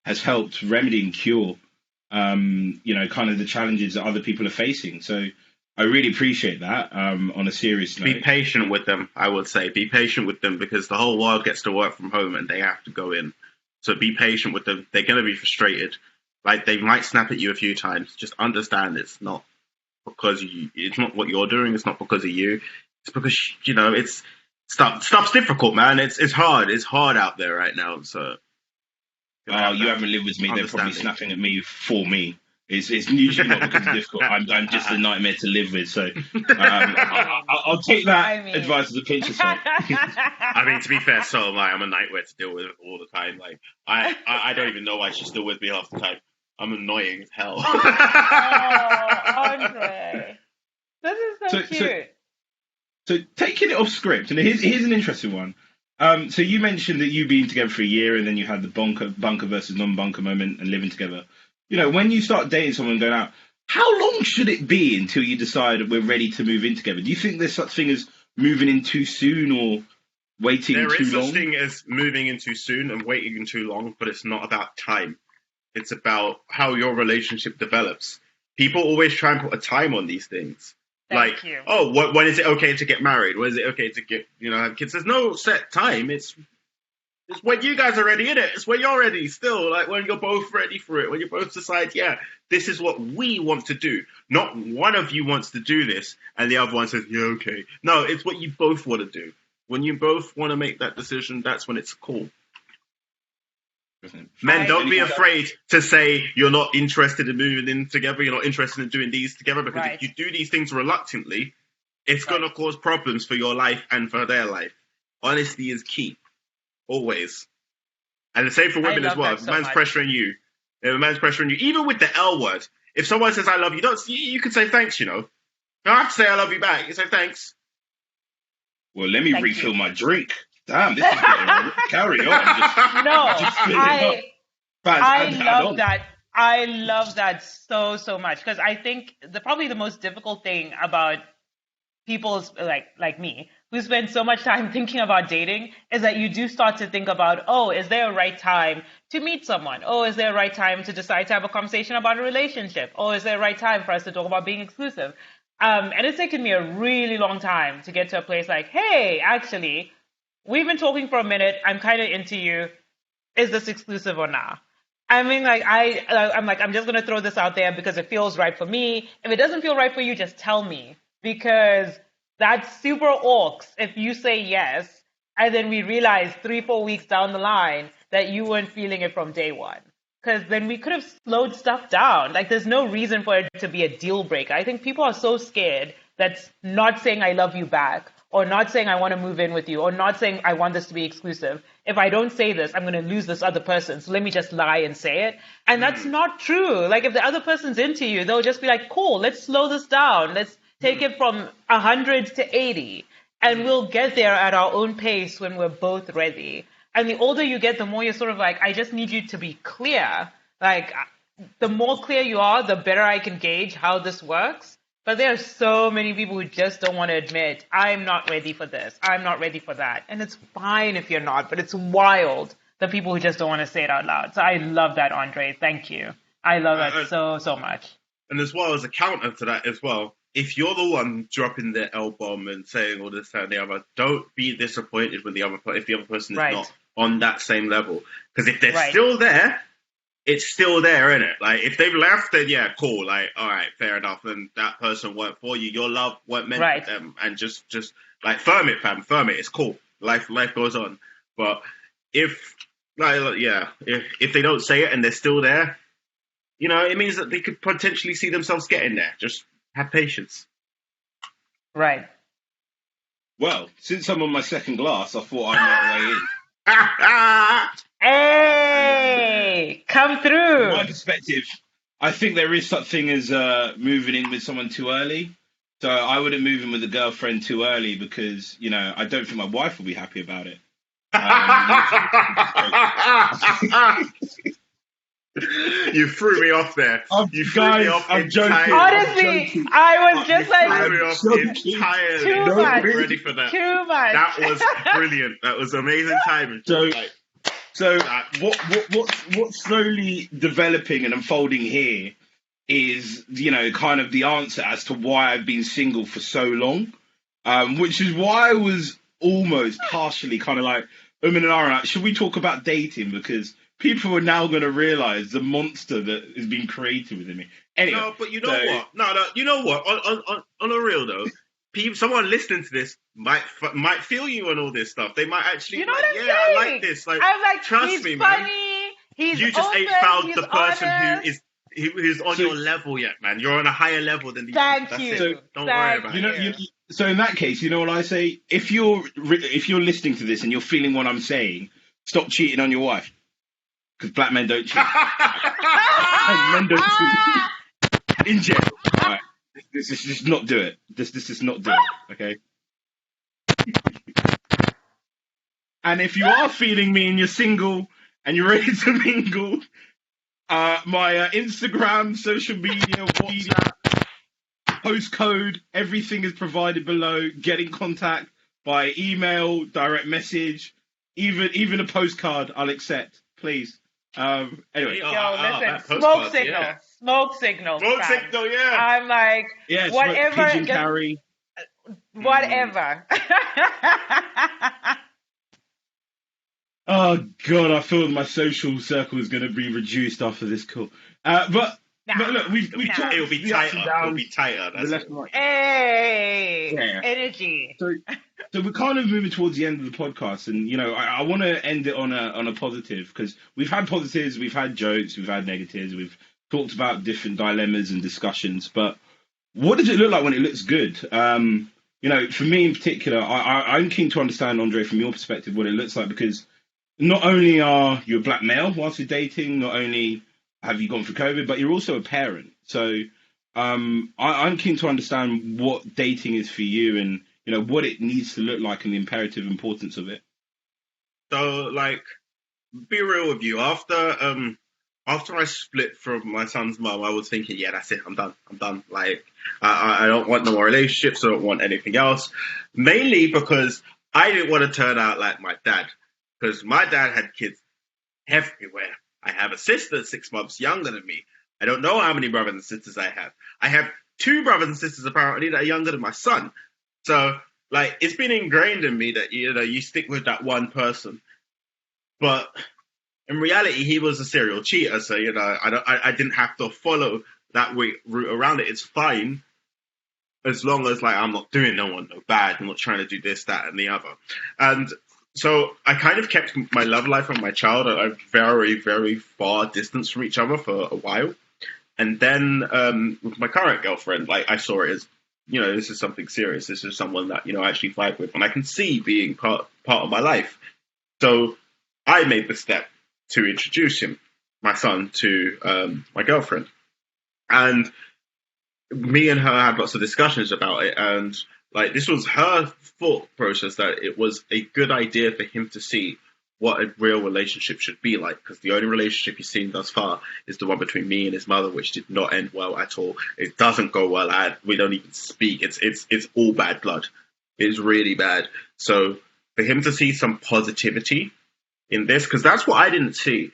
has helped remedy and cure, kind of the challenges that other people are facing. So I really appreciate that. On a serious note, be patient with them. I would say be patient with them, because the whole world gets to work from home and they have to go in. So be patient with them. They're going to be frustrated. Like, they might snap at you a few times. Just understand it's not because it's not what you're doing. It's not because of you. It's because it's. Stuff's difficult, man. It's hard. It's hard out there right now. So, you haven't lived with me. They're probably snapping at me for me. It's usually not because it's difficult. I'm just a nightmare to live with. So I'll take that advice as a pinch of salt. I mean, to be fair, so am I. I'm a nightmare to deal with all the time. Like, I don't even know why she's still with me half the time. I'm annoying as hell. Oh, Andre, this is so cute. So taking it off script, and here's an interesting one. So you mentioned that you've been together for a year, and then you had the bunker versus non-bunker moment and living together. When you start dating someone and going out, how long should it be until you decide we're ready to move in together? Do you think there's such thing as moving in too soon or waiting too long? There is such thing as moving in too soon and waiting in too long, but it's not about time. It's about how your relationship develops. People always try and put a time on these things. Thank you. When is it okay to get married? When is it okay to get, have kids? There's no set time. It's when you guys are ready in it. It's when you're ready still. Like, when you're both ready for it. When you both decide, this is what we want to do. Not one of you wants to do this and the other one says, yeah, okay. No, it's what you both want to do. When you both want to make that decision, that's when it's cool. Men, don't be afraid to say you're not interested in moving in together, you're not interested in doing these together, because if you do these things reluctantly, it's going to cause problems for your life and for their life. Honesty is key. Always. And the same for women as well. If a man's pressuring you, even with the L word, if someone says I love you, you can say thanks, You don't have to say I love you back. You say thanks. Well, let me refill my drink. Damn, this is getting carry on. I love that. I love that so much, because I think probably the most difficult thing about people's like me who spend so much time thinking about dating is that you do start to think about, oh, is there a right time to meet someone? Oh, is there a right time to decide to have a conversation about a relationship? Oh, is there a right time for us to talk about being exclusive? And it's taken me a really long time to get to a place like, hey, actually, we've been talking for a minute. I'm kind of into you. Is this exclusive or not? I mean, like, I'm just gonna throw this out there because it feels right for me. If it doesn't feel right for you, just tell me, because that's super orcs if you say yes, and then we realize 3-4 weeks down the line that you weren't feeling it from day one. Because then we could have slowed stuff down. Like, there's no reason for it to be a deal breaker. I think people are so scared that not saying I love you back, or not saying I want to move in with you, or not saying I want this to be exclusive. If I don't say this, I'm going to lose this other person. So let me just lie and say it. And that's not true. Like, if the other person's into you, they'll just be like, cool, let's slow this down. Let's take it from 100 to 80. And we'll get there at our own pace when we're both ready. And the older you get, the more you're sort of like, I just need you to be clear. Like, the more clear you are, the better I can gauge how this works. But there are so many people who just don't want to admit, I'm not ready for this. I'm not ready for that. And it's fine if you're not, but it's wild, the people who just don't want to say it out loud. So I love that, Andre. Thank you. I love that so much. And as well as a counter to that as well, if you're the one dropping the L-bomb and saying all this, that, and the other, don't be disappointed when if the other person is not on that same level. Because if they're still there, it's still there, isn't it? Like, if they've left, then yeah, cool. Like, all right, fair enough. Then that person weren't for you. Your love weren't meant for them. And just like, firm it, fam. Firm it. It's cool. Life goes on. But if they don't say it and they're still there, you know, it means that they could potentially see themselves getting there. Just have patience. Right. Well, since I'm on my second glass, I thought I might weigh in. Hey, come through. From my perspective, I think there is such thing as moving in with someone too early. So I wouldn't move in with a girlfriend too early because, you know, I don't think my wife will be happy about it. You threw me off there. You threw me off I'm joking. Honestly, I was just like, too much. Ready for that. Too much. That was brilliant. That was amazing timing. So what's slowly developing and unfolding here is, you know, kind of the answer as to why I've been single for so long, which is why I was almost partially kind of like, and like, should we talk about dating? Because people are now going to realize the monster that has been created within me. Anyway, no, but you know what? No, you know what? On a real though, someone listening to this might feel you on all this stuff. They might actually, you know like, I like this. Like, I'm like, trust he's me, funny, man. He's you just open, ain't found the person honest. who's on your level yet, man. You're on a higher level than these. Thank people. you. That's it. Don't worry about it. So in that case, you know what I say? If you're listening to this and you're feeling what I'm saying, stop cheating on your wife. Because black men don't cheat. Men don't cheat. In general. All right. This is just not do it. This is not do it. Okay. And if you are feeling me and you're single and you're ready to mingle, my Instagram, social media, WhatsApp, postcode, everything is provided below. Get in contact by email, direct message, even a postcard I'll accept, please. Anyway. Listen, smoke signal. Yeah. Smoke signal, yeah. I'm like, whatever. Pigeon carry. Whatever. Oh, God, I feel my social circle is going to be reduced after this call. But look, we've talked. It'll be tighter. It'll be tighter. That's left and right. Hey, energy. So we're kind of moving towards the end of the podcast, and, you know, I want to end it on a positive, because we've had positives, we've had jokes, we've had negatives, we've talked about different dilemmas and discussions, but what does it look like when it looks good? You know, for me in particular, I'm keen to understand, Andre, from your perspective, what it looks like, because not only are you a black male whilst you're dating, not only have you gone through COVID, but you're also a parent. So I'm keen to understand what dating is for you and, you know, what it needs to look like and the imperative importance of it. So, like, be real with you. After after I split from my son's mum, I was thinking, yeah, that's it. I'm done. Like, I don't want no more relationships. I don't want anything else. Mainly because I didn't want to turn out like my dad. Because my dad had kids everywhere. I have a sister 6 months younger than me. I don't know how many brothers and sisters I have. I have 2 brothers and sisters apparently that are younger than my son. So, like, it's been ingrained in me that, you stick with that one person. But in reality, he was a serial cheater, so I didn't have to follow that route around it. It's fine as long as like I'm not doing no one no bad. I'm not trying to do this, that, and the other. And so I kind of kept my love life and my child at a very, very far distance from each other for a while. And then with my current girlfriend, like I saw it as, this is something serious. This is someone that I actually vibe with, and I can see being part of my life. So I made the step to introduce my son, to my girlfriend. And me and her had lots of discussions about it. And like, this was her thought process that it was a good idea for him to see what a real relationship should be like. Because the only relationship he's seen thus far is the one between me and his mother, which did not end well at all. It doesn't go well. We don't even speak. It's all bad blood. It's really bad. So for him to see some positivity in this, because that's what I didn't see.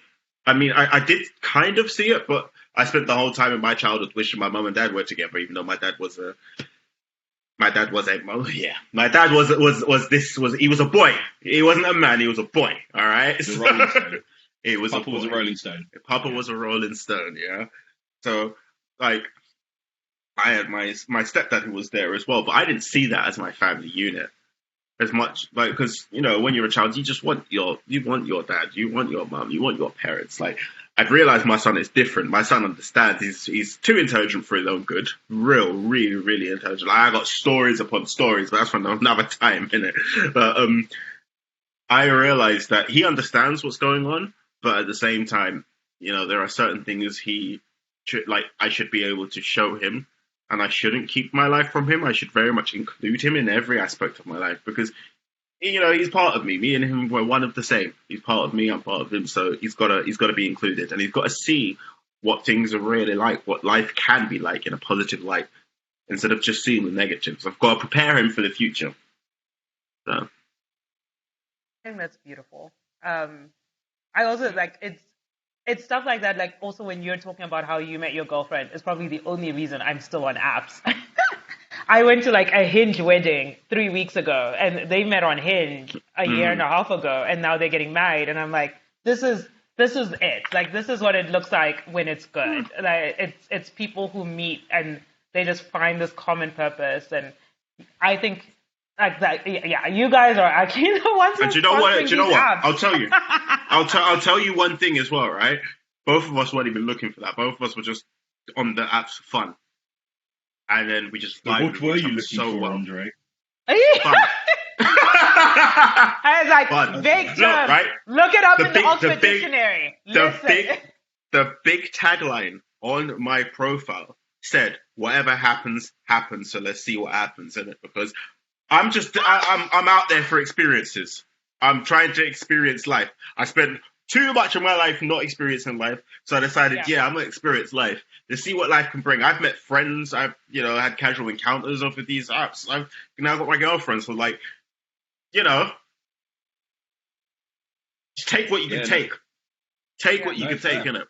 I mean, I did kind of see it, but I spent the whole time in my childhood wishing my mum and dad were together, even though my dad was a he was a boy. He wasn't a man, he was a boy. All right. The Rolling Stone. He was Papa was a Rolling Stone. Papa was a Rolling Stone, yeah. So like, I had my stepdad who was there as well, but I didn't see that as my family unit as much, like, because when you're a child, you just want your dad, you want your mum, you want your parents. Like, I've realized my son is different. My son understands. He's too intelligent for his own good. Really, really intelligent. Like, I got stories upon stories, but that's for another time, innit? But I realized that he understands what's going on, but at the same time, there are certain things I should be able to show him. And I shouldn't keep my life from him. I should very much include him in every aspect of my life because, he's part of me. Me and him were one of the same. He's part of me. I'm part of him. So he's got to be included, and he's got to see what things are really like, what life can be like in a positive light, instead of just seeing the negatives. I've got to prepare him for the future. So I think that's beautiful. I also like it's stuff like that, like also when you're talking about how you met your girlfriend, is probably the only reason I'm still on apps. I went to like a Hinge wedding 3 weeks ago, and they met on Hinge a year and a half ago, and now they're getting married, and I'm like, this is it. Like, this is what it looks like when it's good. Like, it's people who meet and they just find this common purpose, and I think like that. Yeah, you guys are actually the ones. And do you know what? I'll tell you. I'll tell you one thing as well, right? Both of us weren't even looking for that. Both of us were just on the apps for fun. And then we just what were you looking for, Andre? Fun. I was like, Fun. big term. Look, right? Look it up in the Oxford Dictionary. The big tagline on my profile said, "Whatever happens, happens. So let's see what happens in it." Because I'm out there for experiences. I'm trying to experience life. I spent too much of my life not experiencing life, so I decided, I'm gonna experience life to see what life can bring. I've met friends. I've had casual encounters over these apps. I've now got my girlfriend. So like, just take what you can take. Take what you can take, innit?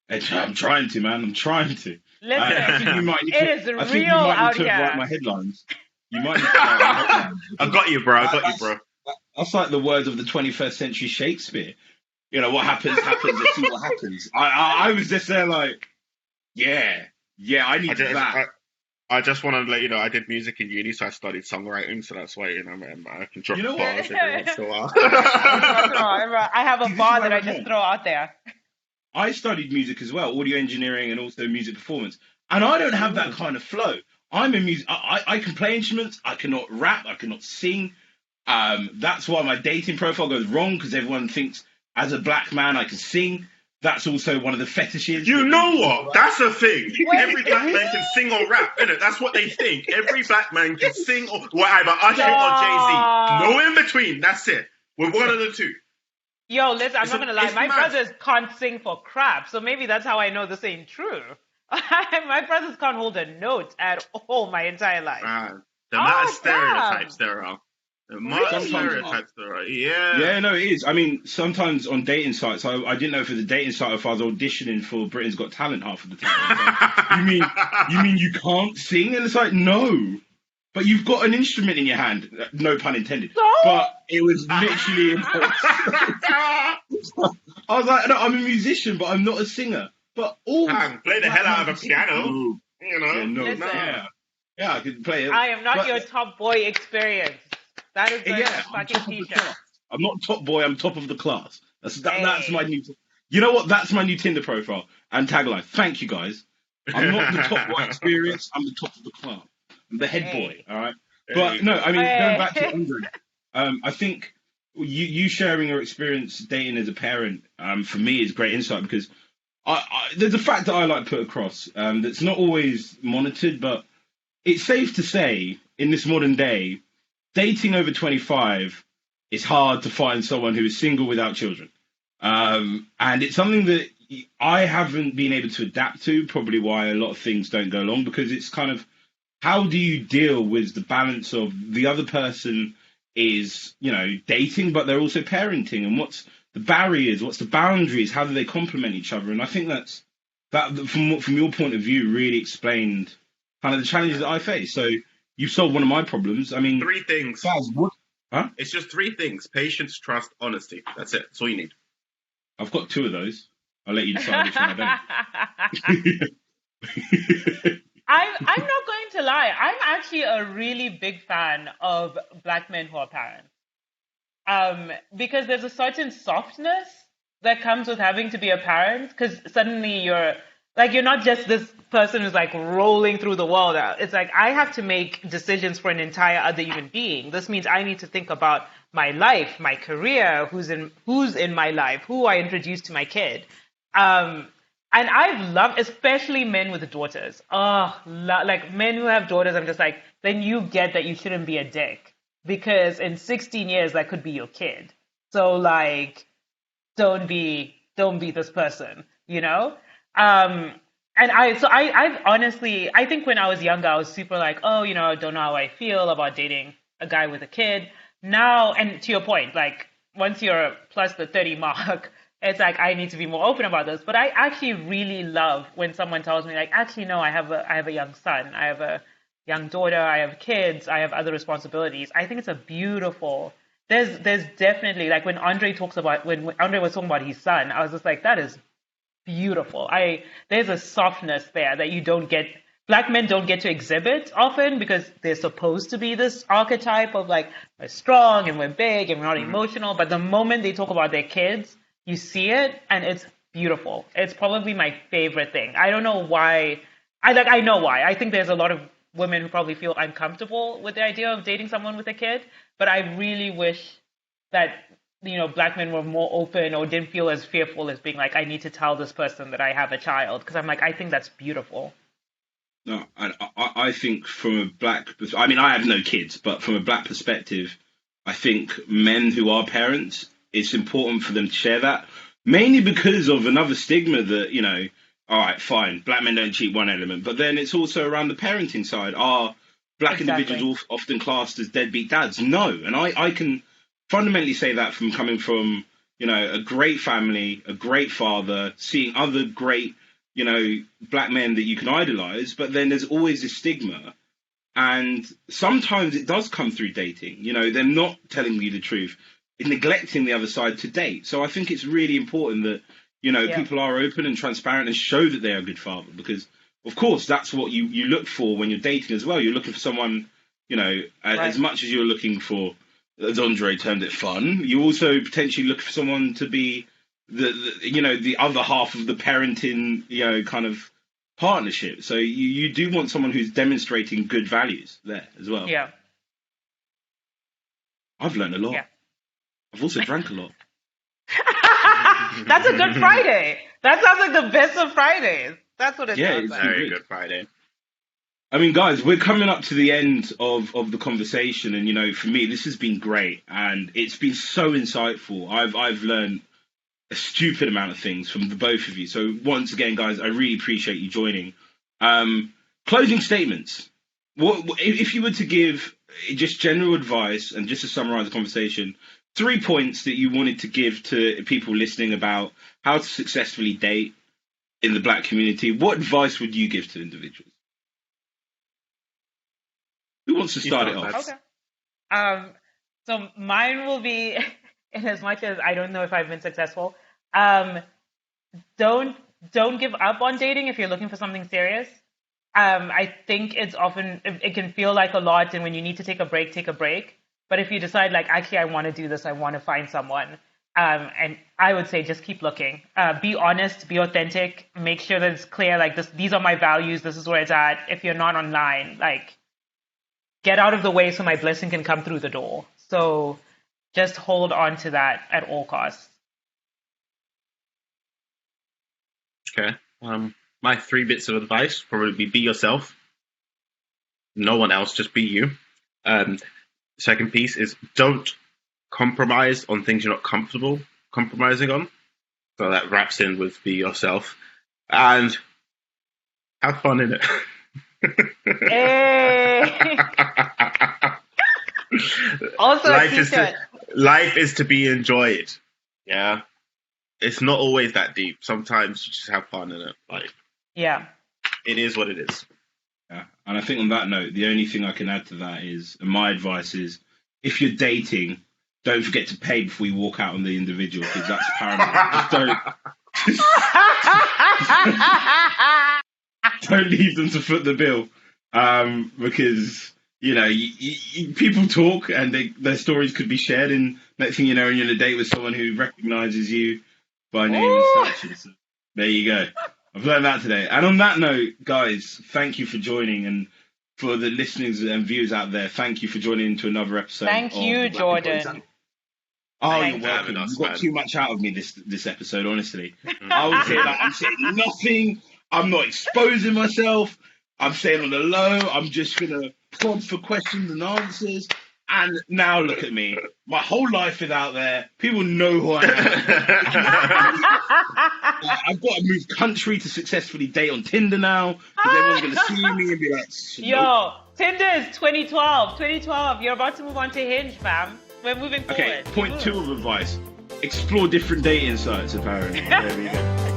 I'm trying to, man. I'm trying to. Listen, I think you might need it to, is I think real you might out need to here. write my headlines. You might need to write my headlines. I got you, bro. That's like the words of the 21st century Shakespeare. What happens, let's see what happens. I was just there like, I need that. I just want to let you know, I did music in uni, so I studied songwriting, so that's why, I can drop bars every once in a while. I have a bar that I just throw out there. I studied music as well, audio engineering and also music performance. And I don't have that kind of flow. I'm a music. I can play instruments. I cannot rap. I cannot sing. That's why my dating profile goes wrong, because everyone thinks as a black man I can sing. That's also one of the fetishes. You know what? That's the thing. Every black man can sing or rap, innit? That's what they think. Every black man can sing or either Usher or Jay-Z. No in between. That's it. We're one of the two. Yo, listen, I'm not gonna lie. It's My mad. brothers can't sing for crap, so maybe that's how I know this ain't true. My brothers can't hold a note at all my entire life. The amount of Oh, stereotypes damn. there are. The amount of Really? stereotypes there are. Yeah. Yeah, no, it is. I mean, sometimes on dating sites, I didn't know if it was a dating site or if I was auditioning for Britain's Got Talent half of the time. It's like, you mean you can't sing? And it's like, no, but you've got an instrument in your hand. No pun intended. So? But it was literally impossible. I was like, no, I'm a musician, but I'm not a singer. But all Play the hell out of a piano. No. You know. Yeah, no, Listen. yeah, I could play it. I am not but- your top boy experience. That is going Yeah, to I'm fucking top of the t-shirt. class. I'm not top boy. I'm top of the class. That's Hey. my new. You know what? That's my new Tinder profile and tagline. Thank you guys. I'm not the top boy experience. I'm the top of the class. I'm the head boy. All right. But no, I mean, going back to Andre, I think you sharing your experience dating as a parent, for me, is great insight because there's a fact that I like to put across that's not always monitored, but it's safe to say in this modern day, dating over 25 is hard to find someone who is single without children. And it's something that I haven't been able to adapt to, probably why a lot of things don't go along, because it's kind of, how do you deal with the balance of the other person is, dating, but they're also parenting, and what's the barriers, what's the boundaries, how do they complement each other? And I think that from your point of view really explained kind of the challenges that I face. So you solved one of my problems. I mean, 3 things. Faz, what? Huh? It's just 3 things: patience, trust, honesty. That's it. That's all you need. I've got 2 of those. I'll let you decide which one I don't. I'm not going to lie. I'm actually a really big fan of black men who are parents. Because there's a certain softness that comes with having to be a parent. Because suddenly you're not just this person who's like rolling through the world. It's like I have to make decisions for an entire other human being. This means I need to think about my life, my career, who's in my life, who I introduce to my kid. And I've loved, especially men with daughters. Like men who have daughters, I'm just like, then you get that you shouldn't be a dick. Because in 16 years, that could be your kid. So like, don't be this person, And I've honestly, I think when I was younger, I was super like, I don't know how I feel about dating a guy with a kid. Now, and to your point, like once you're plus the 30 mark, it's like I need to be more open about this. But I actually really love when someone tells me like, actually, no, I have a young son, I have a young daughter, I have kids, I have other responsibilities. I think it's a beautiful. There's definitely like when Andre was talking about his son, I was just like, that is beautiful. There's a softness there that you don't get. Black men don't get to exhibit often because they're supposed to be this archetype of like we're strong and we're big and we're not emotional. But the moment they talk about their kids, you see it and it's beautiful. It's probably my favorite thing. I don't know why. I know why. I think there's a lot of women who probably feel uncomfortable with the idea of dating someone with a kid. But I really wish that black men were more open or didn't feel as fearful as being like, I need to tell this person that I have a child. Because I'm like, I think that's beautiful. No, I think from a black, I mean, I have no kids, but from a black perspective, I think men who are parents, it's important for them to share that, mainly because of another stigma that, all right, fine, black men don't cheat, one element, but then it's also around the parenting side. Are black individuals often classed as deadbeat dads? No, and I can fundamentally say that from coming from, a great family, a great father, seeing other great black men that you can idolize, but then there's always this stigma. And sometimes it does come through dating. They're not telling you the truth, neglecting the other side to date. So I think it's really important that, people are open and transparent and show that they are a good father, because, of course, that's what you look for when you're dating as well. You're looking for someone, as much as you're looking for, as Andre termed it, fun, you also potentially look for someone to be the other half of the parenting, kind of partnership. So you do want someone who's demonstrating good values there as well. Yeah. I've learned a lot. Yeah. I've also drank a lot. That's a good Friday. That sounds like the best of Fridays. That's what it sounds it's like. Very good Friday. I mean, guys, we're coming up to the end of the conversation, and for me, this has been great, and it's been so insightful. I've learned a stupid amount of things from the both of you. So once again, guys, I really appreciate you joining. Closing statements. What if you were to give just general advice and just to summarize the conversation? 3 points that you wanted to give to people listening about how to successfully date in the Black community. What advice would you give to individuals? Who wants to start it off? Okay. So mine will be, in as much as I don't know if I've been successful, don't give up on dating if you're looking for something serious. I think it can feel like a lot, and when you need to take a break, take a break. But if you decide like, actually, I want to do this, I want to find someone, and I would say just keep looking. Be honest, be authentic, make sure that it's clear, like these are my values, this is where it's at. If you're not online, like, get out of the way so my blessing can come through the door. So just hold on to that at all costs. Okay. My 3 bits of advice probably be yourself. No one else, just be you. Second piece is don't compromise on things you're not comfortable compromising on. So that wraps in with be yourself. And have fun in it. Hey. Also, life is to be enjoyed. Yeah. It's not always that deep. Sometimes you just have fun in it. Like, yeah, it is what it is. Yeah. And I think on that note, the only thing I can add to that is, and my advice is, if you're dating, don't forget to pay before you walk out on the individual, because that's paramount. Don't leave them to foot the bill, because people talk and their stories could be shared, and next thing you know, you're on a date with someone who recognizes you by name and stature. So there you go. I've learned that today. And on that note, guys, thank you for joining, and for the listeners and viewers out there, thank you for joining into another episode. Thank you, Jordan. Oh, you're welcome. You got too much out of me this episode, honestly. I would say that I'm saying nothing. I'm not exposing myself. I'm staying on the low. I'm just gonna prod for questions and answers. And now look at me. My whole life is out there. People know who I am. I've got to move country to successfully date on Tinder now, because everyone's going to see me and be like, yo, Tinder is 2012. 2012. You're about to move on to Hinge, fam. We're moving forward. Okay, point 2 of advice. Explore different dating sites, apparently. There we go.